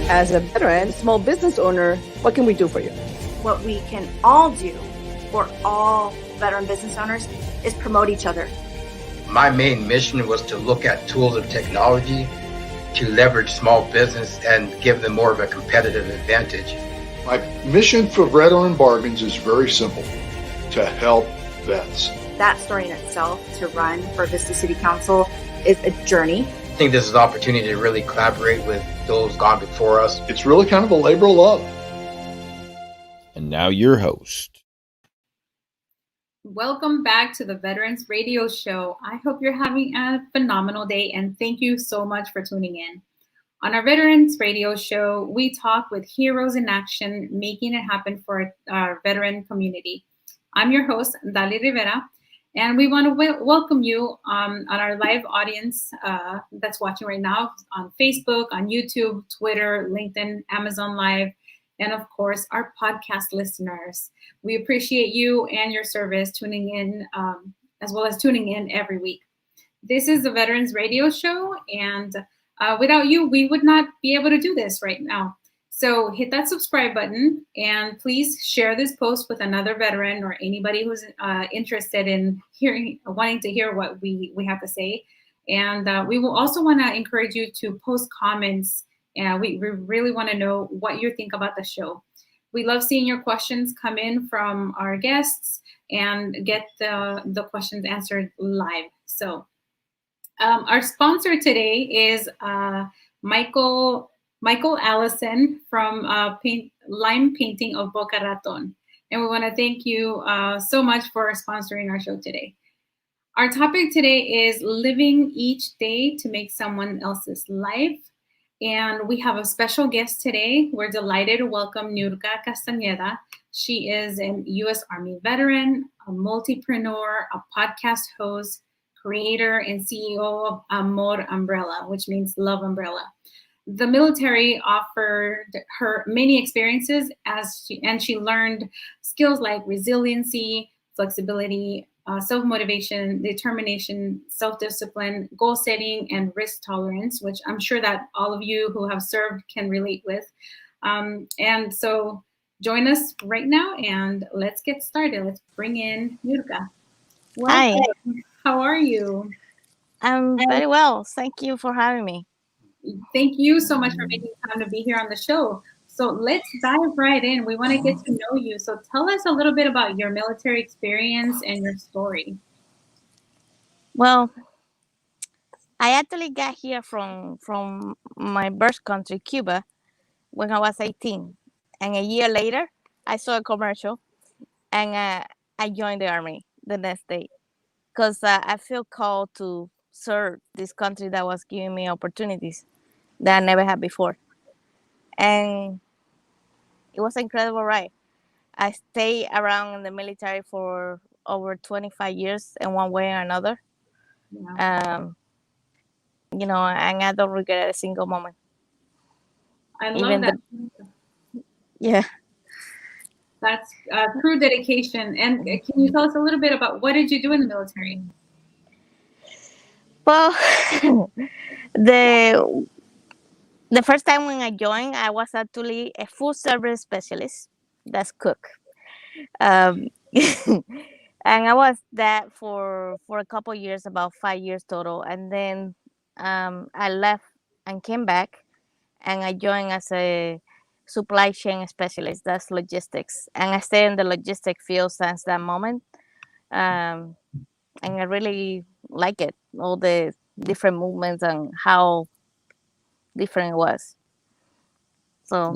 as a veteran small business owner, what can we do for you? What we can all do for all veteran business owners is promote each other. My main mission was to look at tools of technology to leverage small business and give them more of a competitive advantage. My mission for Veteran Bargains is very simple: to help vets. That story in itself, to run for Vista City Council, is a journey. I think this is an opportunity to really collaborate with those gone before us. It's really kind of a labor of love. And now your host. Welcome back to the Veterans Radio Show. I hope you're having a phenomenal day, and thank you so much for tuning in. On our Veterans Radio Show, we talk with heroes in action, making it happen for our veteran community. I'm your host, Dali Rivera, and we want to welcome you on our live audience that's watching right now on Facebook, on YouTube, Twitter, LinkedIn, Amazon Live, and of course, our podcast listeners. We appreciate you and your service tuning in, as well as tuning in every week. This is the Veterans Radio Show, and without you, we would not be able to do this right now. So hit that subscribe button, and please share this post with another veteran or anybody who's interested in wanting to hear what we have to say. And we will also want to encourage you to post comments. And we really want to know what you think about the show. We love seeing your questions come in from our guests and get the questions answered live. So our sponsor today is Michael Allison from Lime Painting of Boca Raton. And we want to thank you so much for sponsoring our show today. Our topic today is living each day to make someone else's life. And we have a special guest today. We're delighted to welcome Niurka Castaneda. She is a U.S. Army veteran, a multipreneur, a podcast host, creator, and CEO of Amor Umbrella, which means Love Umbrella. The military offered her many experiences and she learned skills like resiliency, flexibility, self-motivation, determination, self-discipline, goal setting, and risk tolerance, which I'm sure that all of you who have served can relate with. And so join us right now and let's get started. Let's bring in Niurka. Hi. How are you? I'm very well. Thank you for having me. Thank you so much for making time to be here on the show. So let's dive right in. We want to get to know you. So tell us a little bit about your military experience and your story. Well, I actually got here from my birth country, Cuba, when I was 18. And a year later, I saw a commercial and I joined the Army the next day because I feel called to serve this country that was giving me opportunities that I never had before. And it was an incredible ride. I stayed around in the military for over 25 years in one way or another. Yeah. And I don't regret a single moment. I love that. Yeah. That's true dedication. And can you tell us a little bit about what did you do in the military? Well, the first time when I joined, I was actually a full service specialist. That's cook. And I was that for a couple of years, about 5 years total. And then I left and came back and I joined as a supply chain specialist. That's logistics. And I stayed in the logistic field since that moment. And I really like it, all the different movements and how different it was. So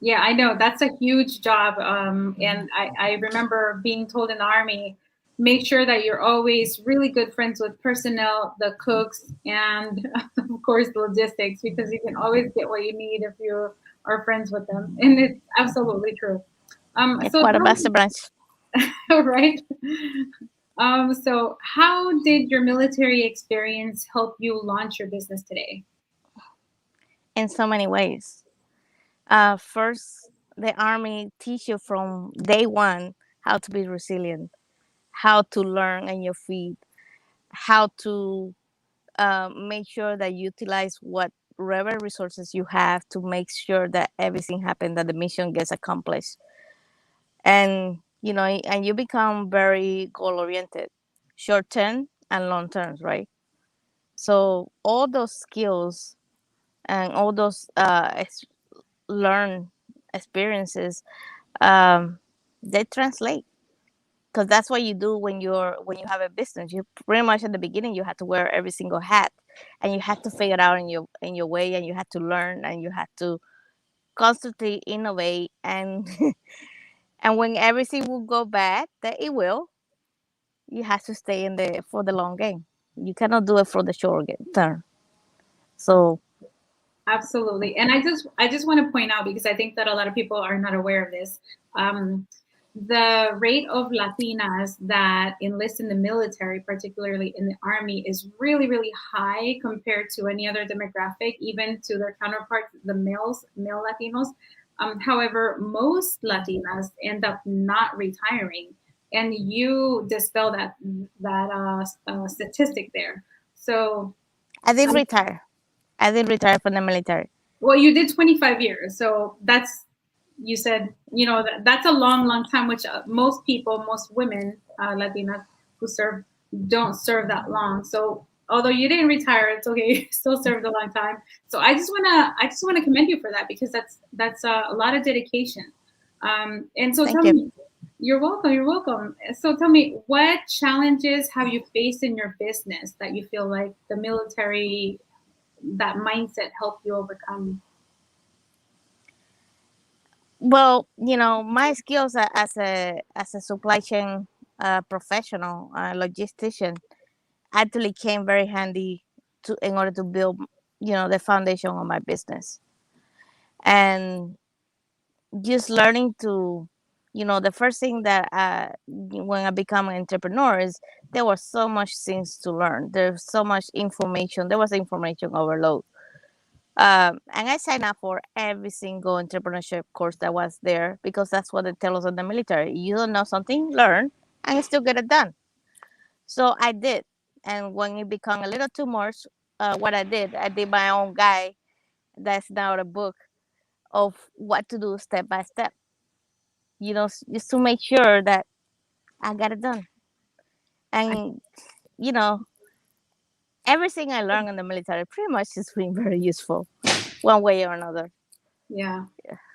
yeah, I know that's a huge job. And I remember being told in the Army, make sure that you're always really good friends with personnel, the cooks, and of course the logistics, because you can always get what you need if you are friends with them. And it's absolutely true. It's part of the branch. Right. So how did your military experience help you launch your business today? In so many ways. First, the Army teach you from day one how to be resilient, how to learn on your feet, how to make sure that you utilize what whatever resources you have to make sure that everything happens, that the mission gets accomplished. And, and you become very goal oriented, short term and long term, right? So all those skills and all those learned experiences, um, they translate, because that's what you do when you have a business. You pretty much at the beginning you had to wear every single hat, and you had to figure it out in your way, and you had to learn, and you had to constantly innovate. And and when everything will go bad, that it will, you have to stay in the for the long game. You cannot do it for the short term. So Absolutely. And I just want to point out, because I think that a lot of people are not aware of this. The rate of Latinas that enlist in the military, particularly in the Army, is really, really high compared to any other demographic, even to their counterparts, the male Latinos. However, most Latinas end up not retiring, and you dispel that statistic there. So I did retire. I did retire from the military. well, you did 25 years. So you said, that's a long, long time, which most people, most women, Latinas who serve, don't serve that long. So although you didn't retire, it's okay. You still served a long time. So I just want to commend you for that, because that's a lot of dedication. And so Thank tell you. me, you're welcome. You're welcome. So tell me, what challenges have you faced in your business that you feel like the military, that mindset, helped you overcome? Well, my skills as a supply chain professional, logistician, actually came very handy in order to build, the foundation of my business. And just learning to, the first thing that when I become an entrepreneur is there was so much things to learn. There's so much information. There was information overload. And I signed up for every single entrepreneurship course that was there, because that's what they tell us in the military. You don't know something, learn, and still get it done. So I did. And when it became a little too much, what I did my own guide. That's now a book of what to do step by step, just to make sure that I got it done. And, you know, everything I learned in the military pretty much has been very useful one way or another. Yeah.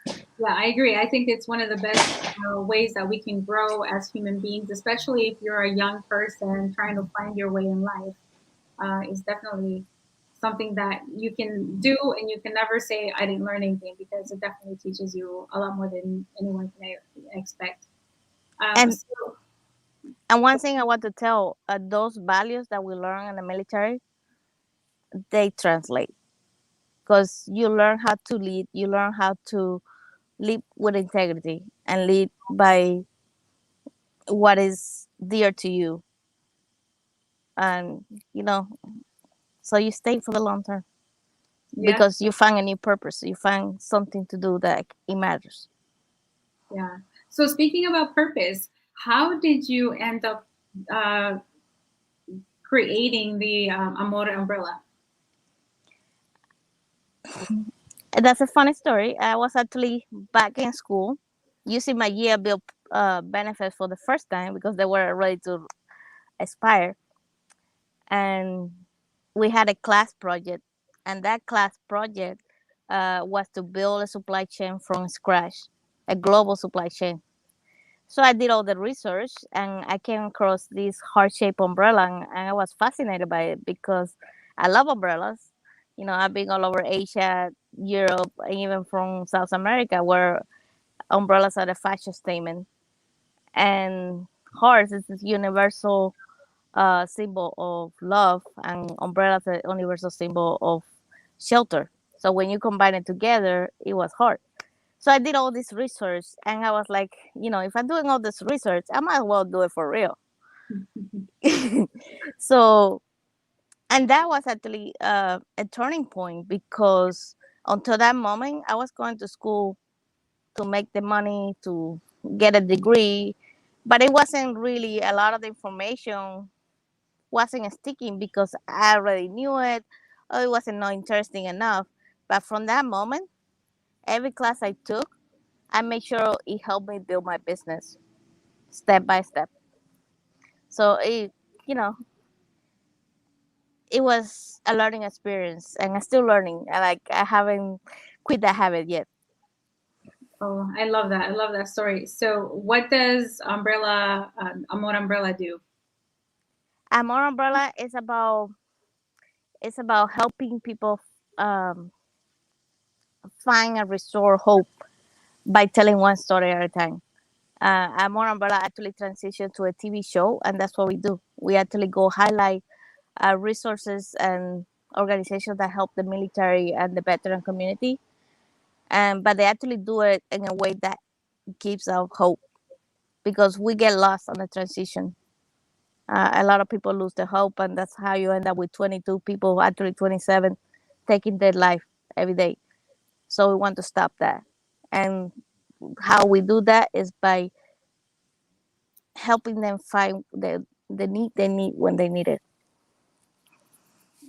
Yeah, I agree. I think it's one of the best ways that we can grow as human beings, especially if you're a young person trying to find your way in life. Is definitely something that you can do, and you can never say, I didn't learn anything, because it definitely teaches you a lot more than anyone can expect. And So, and one thing I want to tell, those values that we learn in the military, they translate, because you learn how to lead, you learn how to lead with integrity and lead by what is dear to you. And, so you stay for the long term, yeah, because you find a new purpose, you find something to do that it matters. yeah. So speaking about purpose, how did you end up uh, creating the Amor Umbrella? That's a funny story. I was actually back in school using my year bill benefits for the first time, because they were ready to expire. And we had a class project, and that class project was to build a supply chain from scratch, a global supply chain. So I did all the research, and I came across this heart-shaped umbrella, and I was fascinated by it, because I love umbrellas. I've been all over Asia, Europe, and even from South America, where umbrellas are the fashion statement. And hearts is this universal symbol of love, and umbrella is a universal symbol of shelter. So when you combine it together, it was heart. So I did all this research, and I was like, if I'm doing all this research, I might as well do it for real. So, and that was actually a turning point, because until that moment, I was going to school to make the money to get a degree, but it wasn't really, a lot of the information wasn't sticking, because I already knew it, or it wasn't not interesting enough. But from that moment, every class I took, I made sure it helped me build my business step by step. So you know, it was a learning experience, and I'm still learning. I haven't quit that habit yet. Oh, I love that. I love that story. So, what does Amor Umbrella do? Amor Umbrella is about helping people um, find and restore hope by telling one story at a time. Amor Umbrella actually transitioned to a TV show, and that's what we do. We actually go highlight resources and organizations that help the military and the veteran community, but they actually do it in a way that gives out hope because we get lost on the transition. A lot of people lose their hope, and that's how you end up with 22 people, actually 27, taking their life every day. So we want to stop that. And how we do that is by helping them find the need they need when they need it.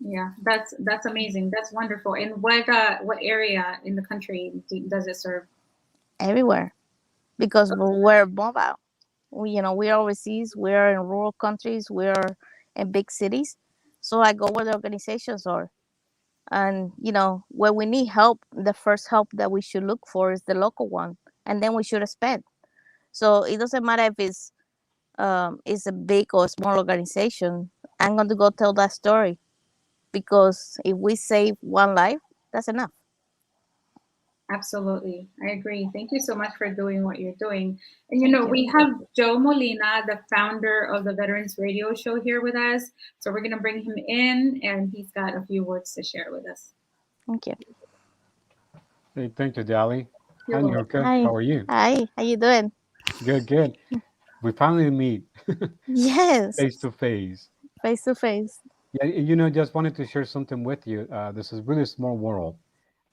Yeah, that's amazing. That's wonderful. And what area in the country does it serve? Everywhere because we're mobile. We're overseas, we're in rural countries, we're in big cities. So I go where the organizations are. And when we need help, the first help that we should look for is the local one, and then we should expand. So it doesn't matter if it's a big or small organization. I'm going to go tell that story because if we save one life, that's enough. Absolutely. I agree. Thank you so much for doing what you're doing. And Thank you. we have Joe Molina, the founder of the Veterans Radio Show, here with us. So we're going to bring him in, and he's got a few words to share with us. Thank you. Hey, thank you, Dali. Hi, You're welcome. Niurka. Hi. How are you? Hi. How you doing? Good, good. We finally meet Yes. face to face. Face to face. Yeah, just wanted to share something with you. This is really small world.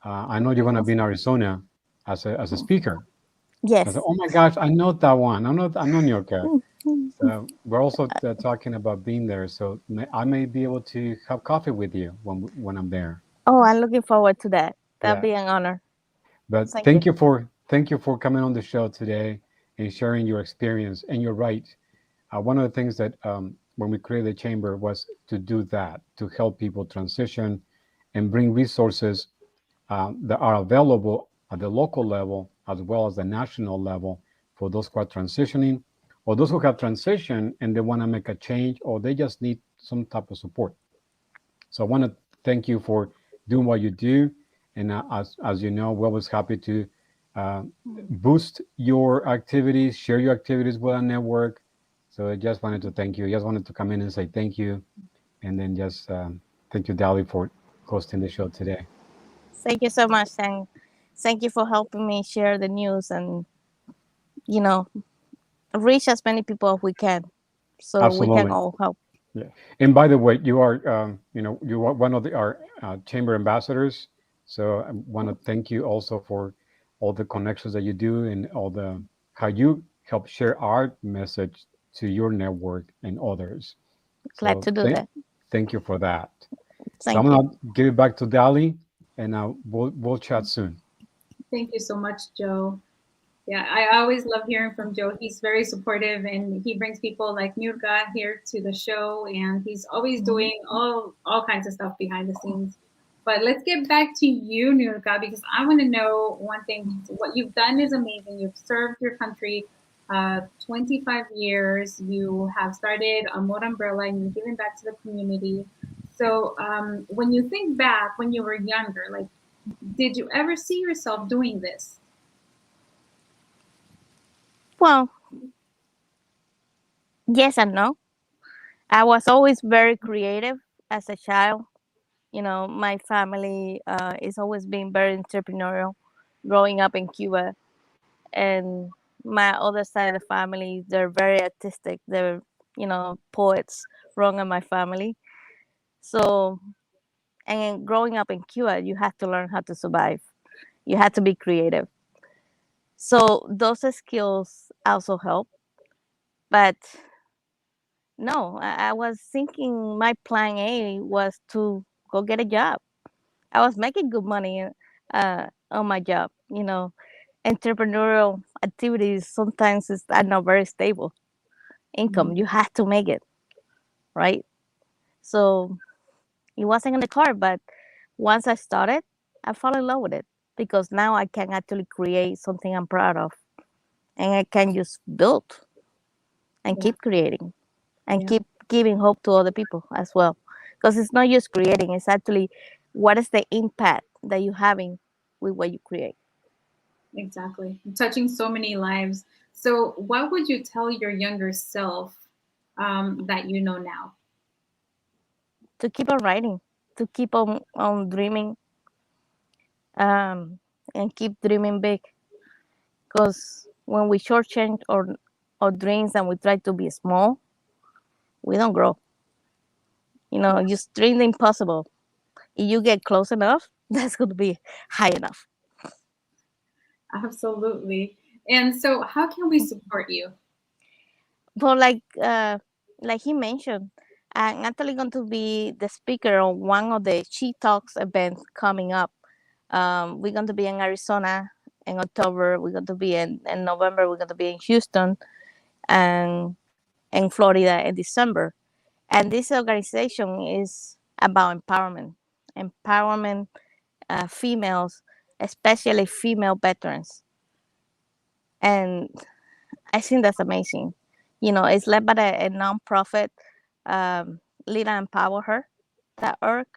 I know you're gonna be in Arizona as a speaker. I Yes. said, oh my gosh, I know that one. I know Niurka. So we're also talking about being there. So I may be able to have coffee with you when I'm there. Oh, I'm looking forward to that. That'll Yeah. be an honor. But Thank thank you for coming on the show today and sharing your experience. And you're right. One of the things that when we created the chamber was to do that, to help people transition and bring resources that are available at the local level as well as the national level for those who are transitioning or those who have transitioned and they want to make a change or they just need some type of support. So I want to thank you for doing what you do. And as you know, we're always happy to uh, boost your activities, share your activities with our network. So I just wanted to thank you. I just wanted to come in and say thank you. And then just thank you, Dali, for hosting the show today. Thank you so much, and thank you for helping me share the news and you know reach as many people as we can, so we can Absolutely. all help. Yeah. And by the way, you are one of our chamber ambassadors. So I want to thank you also for all the connections that you do and all the how you help share our message to your network and others. Glad So to do that. thank you for that. So Thank I'm you. gonna give it back to Dali, and we'll chat soon. Thank you so much, Joe. Yeah, I always love hearing from Joe. He's very supportive, and he brings people like Niurka here to the show, and he's always doing all kinds of stuff behind the scenes. But let's get back to you, Niurka, because I want to know one thing. What you've done is amazing. You've served your country 25 years. You have started Amor Umbrella, and you've given back to the community. So when you think back when you were younger, like, did you ever see yourself doing this? Well, yes and no. I was always very creative as a child. My family is always been very entrepreneurial. Growing up in Cuba, and my other side of the family, they're very artistic. They're poets run in my family. So, and growing up in Cuba, you have to learn how to survive. You have to be creative. So those skills also help. But no, I was thinking my plan A was to go get a job. I was making good money on my job. Entrepreneurial activities sometimes are not very stable income. You have to make it, right? So it wasn't in the car, but once I started, I fell in love with it because now I can actually create something I'm proud of, and I can just build and Yeah. keep creating and Yeah. keep giving hope to other people as well. Because it's not just creating; it's actually what is the impact that you're having with what you create. Exactly. Touching so many lives. So, what would you tell your younger self that you know now? To keep on writing, to keep on dreaming, and keep dreaming big. Because when we shortchange our dreams and we try to be small, we don't grow. Just dream the impossible. If you get close enough, that's going to be high enough. Absolutely. And so, how can we support you? But like he mentioned, I'm actually going to be the speaker on one of the She Talks events coming up. We're going to be in Arizona in October. We're going to be in November. We're going to be in Houston and in Florida in December. And this organization is about empowerment females, especially female veterans. And I think that's amazing. It's led by a nonprofit, Lead and Empower Her.org.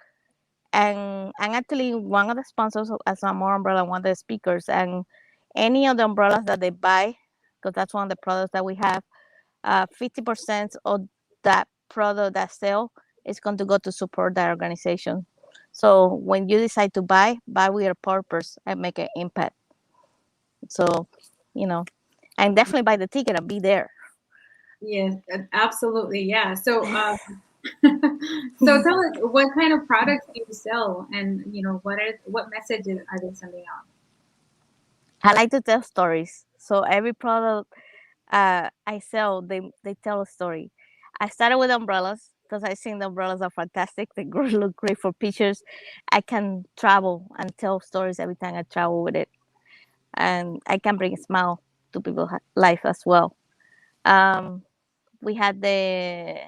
And I'm actually one of the sponsors as Amor Umbrella, one of the speakers. And any of the umbrellas that they buy, because that's one of the products that we have, 50% of that product that sell is going to go to support that organization. So when you decide to buy with your purpose and make an impact. So, you know, and definitely buy the ticket and be there. Yes, absolutely. Yeah. So, so tell us what kind of products do you sell, and what messages are they sending out? I like to tell stories. So every product I sell, they tell a story. I started with umbrellas because I think the umbrellas are fantastic. They look great for pictures. I can travel and tell stories every time I travel with it, and I can bring a smile to people's life as well. Um, we had the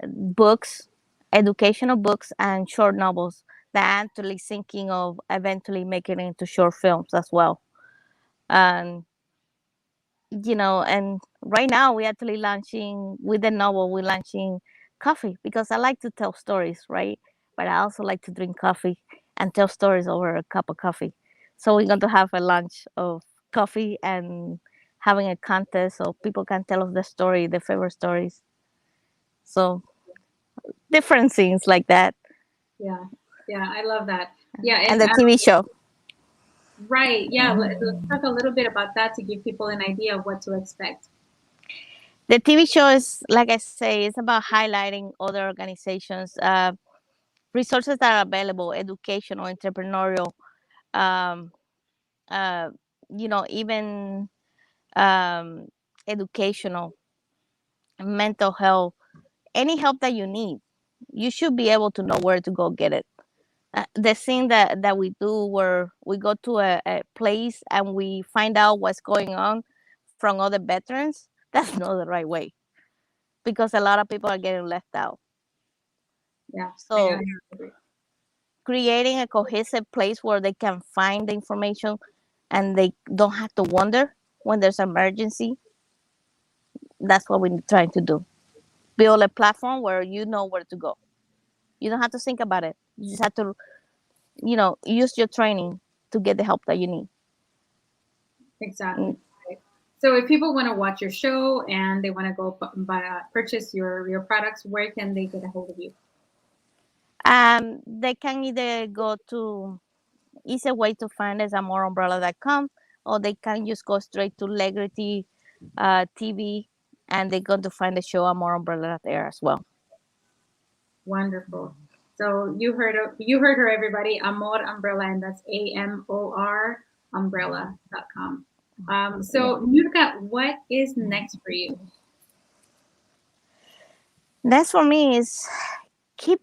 books, educational books, and short novels that I'm actually thinking of eventually making it into short films as well. And and right now we're actually launching with the novel. We're launching coffee because I like to tell stories, right? But I also like to drink coffee and tell stories over a cup of coffee. So we're going to have a lunch of coffee and having a contest so people can tell us the story, their favorite stories. So different things like that. Yeah, yeah, I love that. Yeah, And and the TV show. right, yeah. Let's talk a little bit about that to give people an idea of what to expect. The TV show is, like I say, it's about highlighting other organizations, resources that are available, educational, entrepreneurial, um, uh, even um, educational, mental health, any help that you need. You should be able to know where to go get it. The thing that we do where we go to a place and we find out what's going on from other veterans, that's not the right way because a lot of people are getting left out. Yeah, I So agree. creating a cohesive place where they can find the information and they don't have to wonder when there's an emergency. That's what we're trying to do. Build a platform where you know where to go. You don't have to think about it. You just have to, use your training to get the help that you need. Exactly. Right. So, if people want to watch your show and they want to go purchase your products, where can they get a hold of you? They can either go to easy way to find is amorumbrella.com, or they can just go straight to Legrity TV, and they're going to find the show Amor Umbrella there as well. Wonderful. So you heard her, everybody. Amor Umbrella, and that's AMOR umbrella.com. So Niurka, what is next for you? Next for me is keep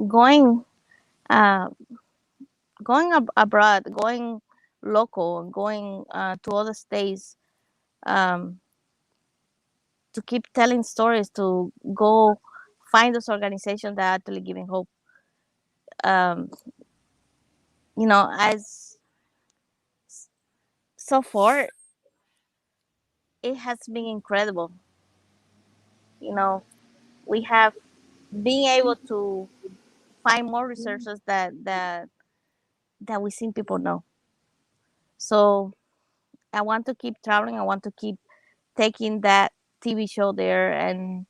going, uh, going abroad, going local, going to other states, um, to keep telling stories, to go find those organizations that are actually giving hope. Um, as so far, it has been incredible. You know, we have been able to find more resources that we think people know. So I want to keep traveling. I want to keep taking that TV show there and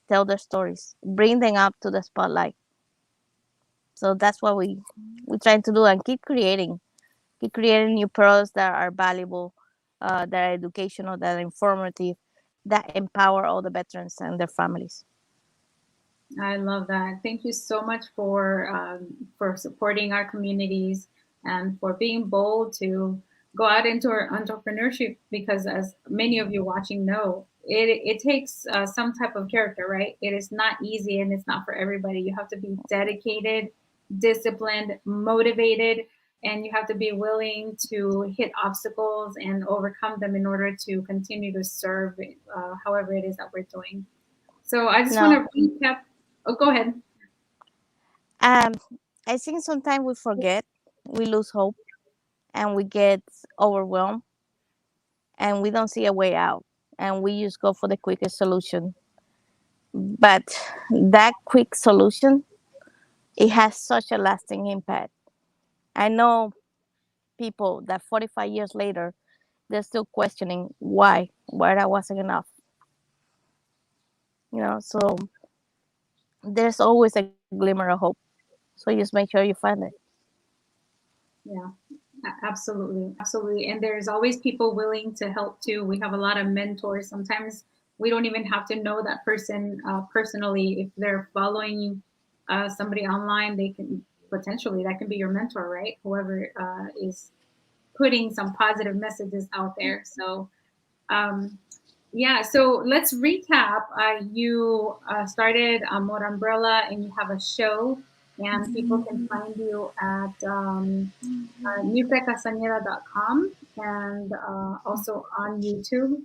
tell their stories, bring them up to the spotlight. So that's what we trying to do, and keep creating new products that are valuable, that are educational, that are informative, that empower all the veterans and their families. I love that. Thank you so much for supporting our communities and for being bold to go out into our entrepreneurship. Because as many of you watching know, it takes some type of character, right? It is not easy and it's not for everybody. You have to be dedicated, disciplined, motivated, and you have to be willing to hit obstacles and overcome them in order to continue to serve, however it is that we're doing. So I just want No, to recap. Oh, go ahead. um, I think sometimes we forget, we lose hope, and we get overwhelmed, and we don't see a way out, and we just go for the quickest solution. But that quick solution, it has such a lasting impact. I know people that 45 years later, they're still questioning why that wasn't enough. So there's always a glimmer of hope. So just make sure you find it. Yeah, absolutely. Absolutely. And there's always people willing to help too. We have a lot of mentors. Sometimes we don't even have to know that person personally. If they're following somebody online, they can potentially, that can be your mentor, right? Whoever is putting some positive messages out there. So, um, yeah, so let's recap. You started Amor Umbrella and you have a show, and people can find you at NiurkaCastaneda.com and also on YouTube.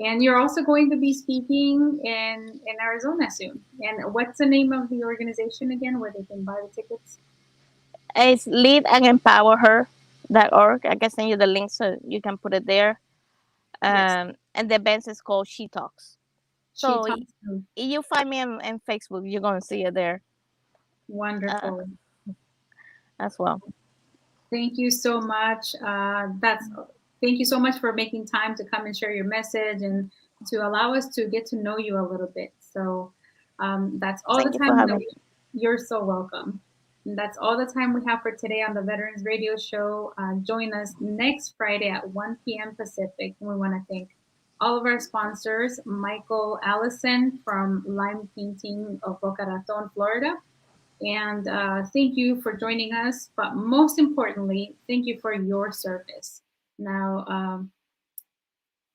And you're also going to be speaking in Arizona soon. And what's the name of the organization again where they can buy the tickets? It's leadandempowerher.org. I can send you the link so you can put it there. Yes, And the event is called She Talks. She So Talks. if you find me on Facebook, you're going to see it there Wonderful. as well. Thank you so much. Thank you so much for making time to come and share your message and to allow us to get to know you a little bit. So that's all Thank the you for time having that me. you're so welcome. And that's all the time we have for today on the Veterans Radio Show. Join us next Friday at 1 p.m. Pacific. And we want to thank all of our sponsors, Michael Allison from Lime Painting of Boca Raton, Florida. And thank you for joining us. But most importantly, thank you for your service. Now,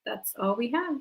that's all we have.